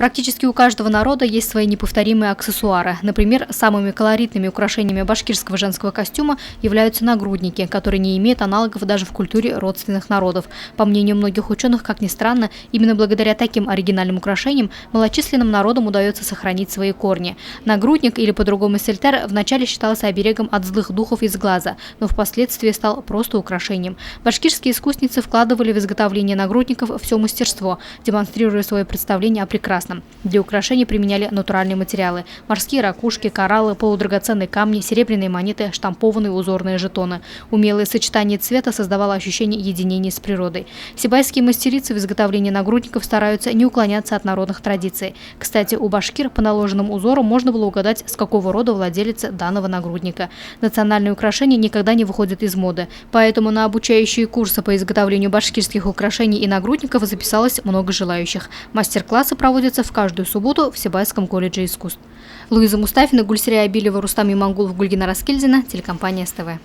Практически у каждого народа есть свои неповторимые аксессуары. Например, самыми колоритными украшениями башкирского женского костюма являются нагрудники, которые не имеют аналогов даже в культуре родственных народов. По мнению многих ученых, как ни странно, именно благодаря таким оригинальным украшениям малочисленным народам удается сохранить свои корни. Нагрудник, или по-другому сельтер, вначале считался оберегом от злых духов из глаза, но впоследствии стал просто украшением. Башкирские искусницы вкладывали в изготовление нагрудников все мастерство, демонстрируя свое представление о прекрасном. Для украшений применяли натуральные материалы – морские ракушки, кораллы, полудрагоценные камни, серебряные монеты, штампованные узорные жетоны. Умелое сочетание цвета создавало ощущение единения с природой. Сибайские мастерицы в изготовлении нагрудников стараются не уклоняться от народных традиций. Кстати, у башкир по наложенным узорам можно было угадать, с какого рода владелец данного нагрудника. Национальные украшения никогда не выходят из моды, поэтому на обучающие курсы по изготовлению башкирских украшений и нагрудников записалось много желающих. Мастер-классы проводятся в каждую субботу в Сибайском колледже искусств. Луиза Мустафина, Гульсерия Абилева, Рустам Имангулов, Гульгина Раскельдина, телекомпания СТВ.